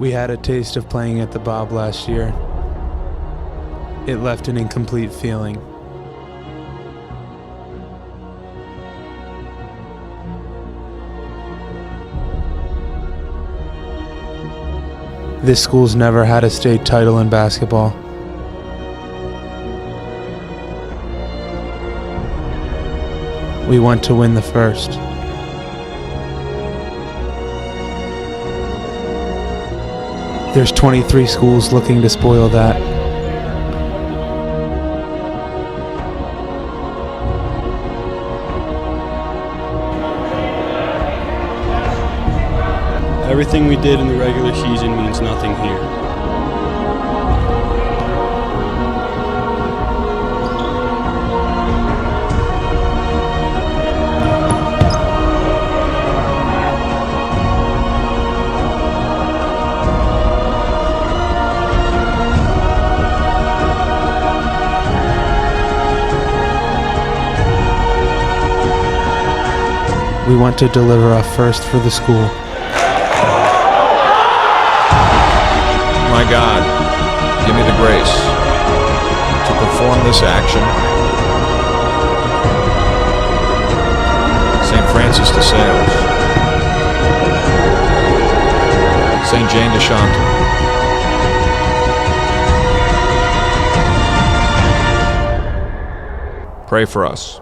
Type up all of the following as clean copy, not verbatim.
We had a taste of playing at the Bob last year. It left an incomplete feeling. This school's never had a state title in basketball. We want to win the first. There's 23 schools looking to spoil that. Everything we did in the regular season means nothing here. We want to deliver a first for the school. My God, give me the grace to perform this action. St. Francis de Sales, St. Jane de Chantal, pray for us.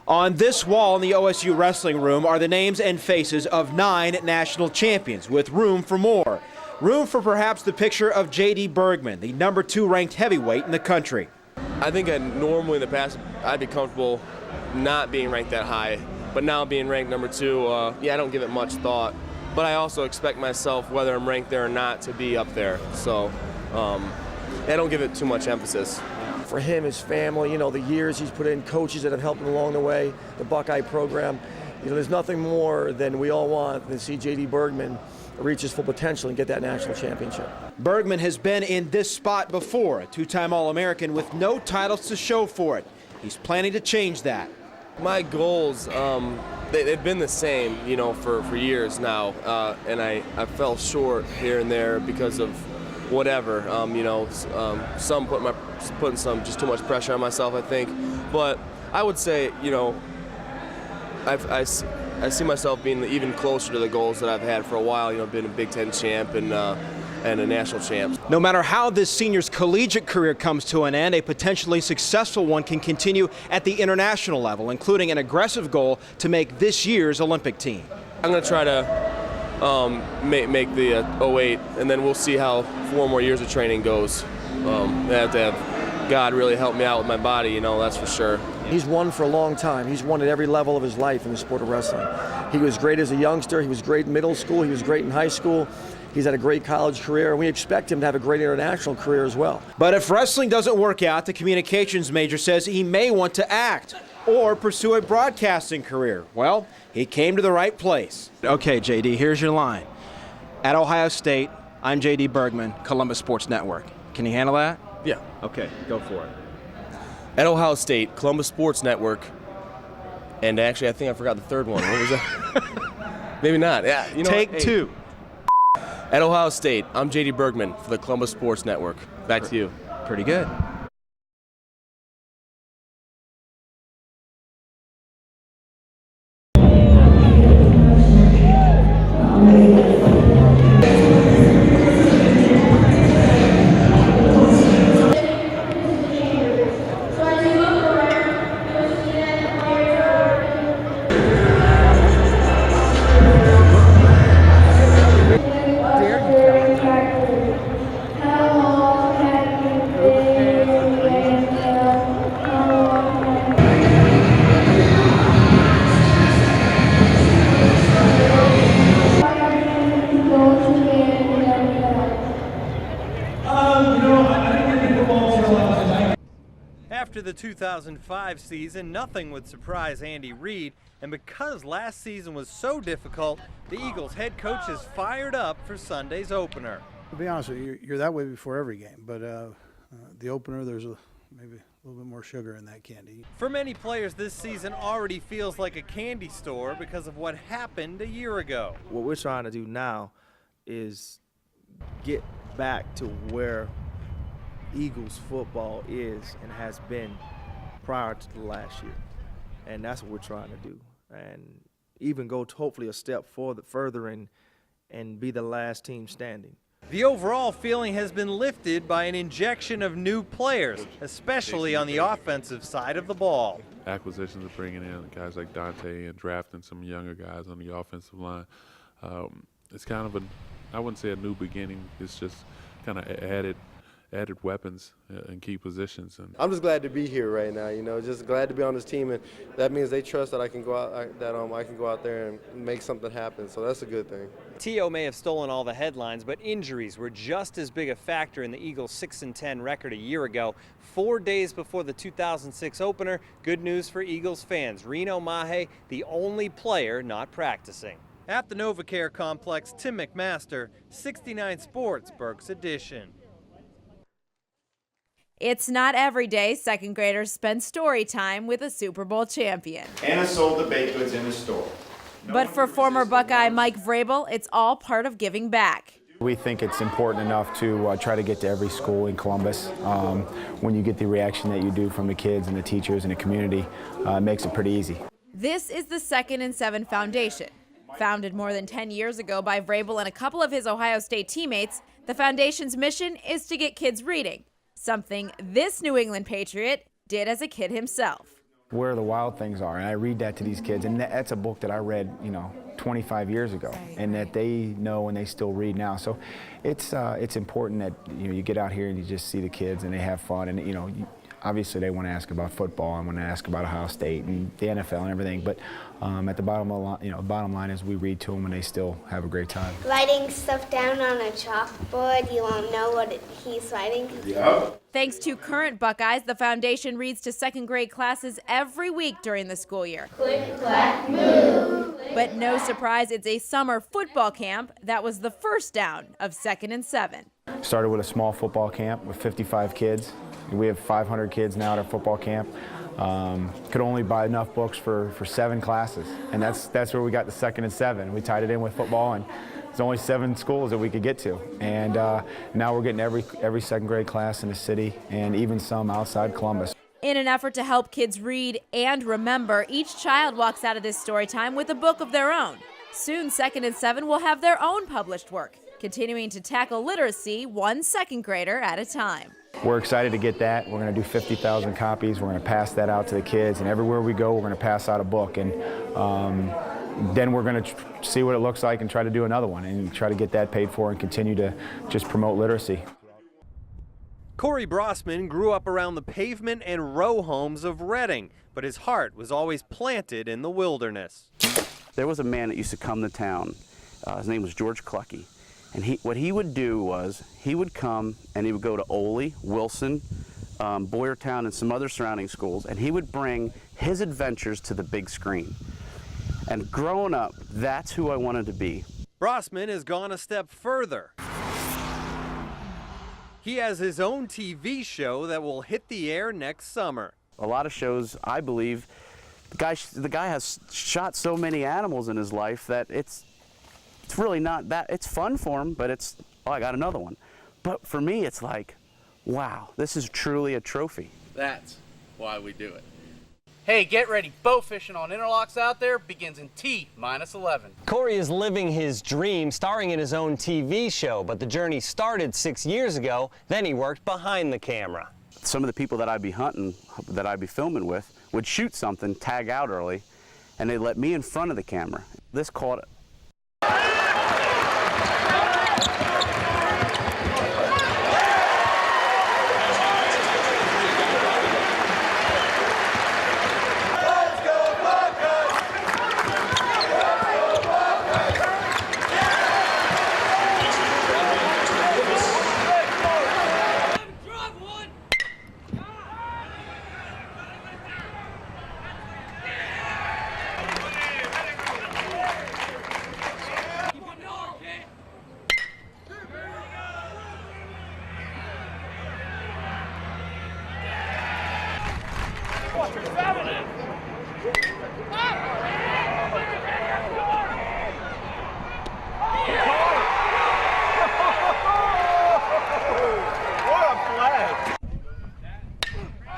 On this wall in the OSU wrestling room are the names and faces of 9 national champions, with room for more. Room for perhaps the picture of J.D. Bergman, the number 2 ranked heavyweight in the country. I think normally in the past I'd be comfortable not being ranked that high, but now being ranked number 2, yeah, I don't give it much thought. But I also expect myself, whether I'm ranked there or not, to be up there. So I don't give it too much emphasis. For him, his family, you know, the years he's put in, coaches that have helped him along the way, the Buckeye program, you know, there's nothing more than we all want than see J.D. Bergman reach his full potential and get that national championship. Bergman has been in this spot before, a 2-time All-American with no titles to show for it. He's planning to change that. My goals, they've been the same, you know, for years now, and I fell short here and there because of whatever, you know, some putting some just too much pressure on myself, I think. But I would say, you know, I see myself being even closer to the goals that I've had for a while. You know, being a Big Ten champ and a national champ. No matter how this senior's collegiate career comes to an end, a potentially successful one can continue at the international level, including an aggressive goal to make this year's Olympic team. I'm going to try to make the 08, and then we'll see how 4 more years of training goes. I have to have God really help me out with my body, you know, that's for sure. He's won for a long time. He's won at every level of his life in the sport of wrestling. He was great as a youngster. He was great in middle school. He was great in high school. He's had a great college career, and we expect him to have a great international career as well. But if wrestling doesn't work out, the communications major says he may want to act or pursue a broadcasting career. Well, he came to the right place. Okay, JD, here's your line. At Ohio State, I'm JD Bergman, Columbus Sports Network. Can you handle that? Yeah. Okay, go for it. At Ohio State, Columbus Sports Network, and actually I think I forgot the third one. What was that? Maybe not. Yeah. You know Take what? 2. At Ohio State, I'm JD Bergman for the Columbus Sports Network. Back to you. Pretty good. After the 2005 season, nothing would surprise Andy Reid, and because last season was so difficult, the Eagles head coach is fired up for Sunday's opener. To be honest with you, you're that way before every game, but the opener, there's maybe a little bit more sugar in that candy. For many players, this season already feels like a candy store because of what happened a year ago. What we're trying to do now is get back to where Eagles football is and has been prior to the last year. And that's what we're trying to do. And even go to hopefully a step further and be the last team standing. The overall feeling has been lifted by an injection of new players, especially on the offensive side of the ball. Acquisitions of bringing in guys like Dante and drafting some younger guys on the offensive line. It's kind of I wouldn't say a new beginning. It's just kind of added weapons in key positions. And I'm just glad to be here right now. You know, just glad to be on this team, and that means they trust that I can go out. I can go out there and make something happen. So that's a good thing. T.O. may have stolen all the headlines, but injuries were just as big a factor in the Eagles' 6-10 record a year ago. 4 days before the 2006 opener, good news for Eagles fans. Reno Mahe, the only player not practicing. At the NovaCare complex, Tim McMaster, 69 Sports, Berks Edition. It's not every day second graders spend story time with a Super Bowl champion. Anna sold the baked goods in the store. But for former Buckeye Mike Vrabel, it's all part of giving back. We think it's important enough to try to get to every school in Columbus. When you get the reaction that you do from the kids and the teachers and the community, it makes it pretty easy. This is the 2nd and 7 Foundation. Founded more than 10 years ago by Vrabel and a couple of his Ohio State teammates, the foundation's mission is to get kids reading. Something this New England Patriot did as a kid himself. Where the Wild Things Are, and I read that to these kids, and that's a book that I read, 25 years ago, and that they know and they still read now. So it's important that you get out here and you just see the kids and they have fun, and obviously they want to ask about football and want to ask about Ohio State and the NFL and everything, but at the bottom line is we read to them and they still have a great time. Writing stuff down on a chalkboard, you won't know what he's writing. Yeah. Thanks to current Buckeyes, the foundation reads to second grade classes every week during the school year. Click, clack, move. But no surprise, it's a summer football camp that was the first down of 2nd and 7. Started with a small football camp with 55 kids. We have 500 kids now at our football camp. Could only buy enough books for 7 classes, and that's where we got the 2nd and 7. We tied it in with football, and there's only 7 schools that we could get to, and now we're getting every second grade class in the city, and even some outside Columbus. In an effort to help kids read and remember, each child walks out of this story time with a book of their own. Soon, 2nd and 7 will have their own published work, continuing to tackle literacy one second grader at a time. We're excited to get that. We're going to do 50,000 copies. We're going to pass that out to the kids, and everywhere we go, we're going to pass out a book. And then we're going to see what it looks like and try to do another one and try to get that paid for and continue to just promote literacy. Corey Brossman grew up around the pavement and row homes of Reading, but his heart was always planted in the wilderness. There was a man that used to come to town. His name was George Clucky. And what he would do was he would come and he would go to Ole, Wilson, Boyertown, and some other surrounding schools, and he would bring his adventures to the big screen. And growing up, that's who I wanted to be. Brossman has gone a step further. He has his own TV show that will hit the air next summer. A lot of shows, I believe, the guy has shot so many animals in his life that it's really not that, it's fun for him, but it's, oh, I got another one. But for me, it's like, wow, this is truly a trophy. That's why we do it. Hey, get ready. Bow fishing on interlocks out there begins in T-11. Corey is living his dream, starring in his own TV show, but the journey started 6 years ago. Then he worked behind the camera. Some of the people that I'd be hunting, that I'd be filming with, would shoot something, tag out early, and they'd let me in front of the camera. This caught it.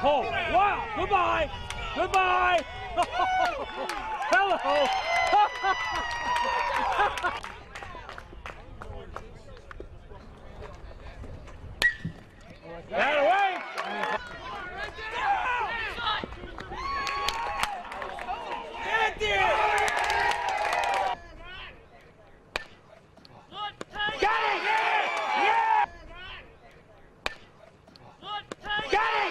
Oh, wow, goodbye, goodbye. Hello. That away. Get there. Got it. Yeah. Got it.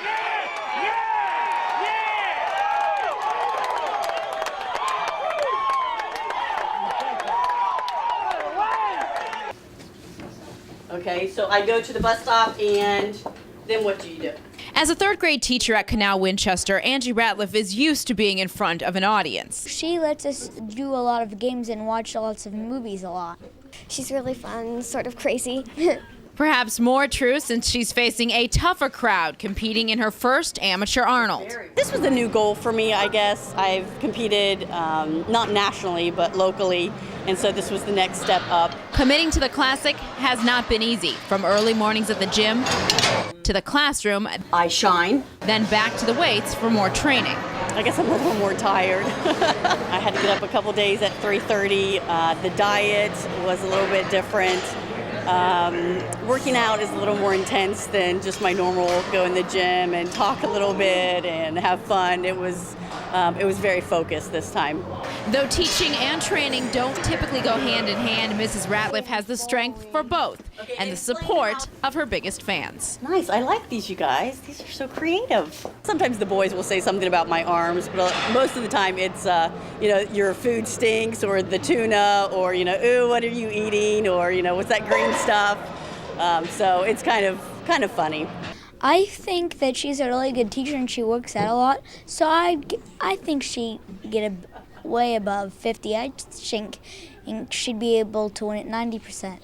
Okay, so I go to the bus stop, and then what do you do? As a third grade teacher at Canal Winchester, Angie Ratliff is used to being in front of an audience. She lets us do a lot of games and watch lots of movies a lot. She's really fun, sort of crazy. Perhaps more true since she's facing a tougher crowd competing in her first amateur Arnold. This was a new goal for me, I guess. I've competed not nationally, but locally, and so this was the next step up. Committing to the Classic has not been easy. From early mornings at the gym to the classroom, I shine. Then back to the weights for more training. I guess I'm a little more tired. I had to get up a couple days at 3:30. The diet was a little bit different. Working out is a little more intense than just my normal go in the gym and talk a little bit and have fun. It was very focused this time. Though teaching and training don't typically go hand in hand, Mrs. Ratliff has the strength for both and the support of her biggest fans. Nice, I like these, you guys. These are so creative. Sometimes the boys will say something about my arms, but most of the time it's, your food stinks, or the tuna, or, ooh, what are you eating, or, what's that green stuff? So it's kind of funny. I think that she's a really good teacher and she works out a lot, so I think she'd get way above 50. I think she'd be able to win it 90%.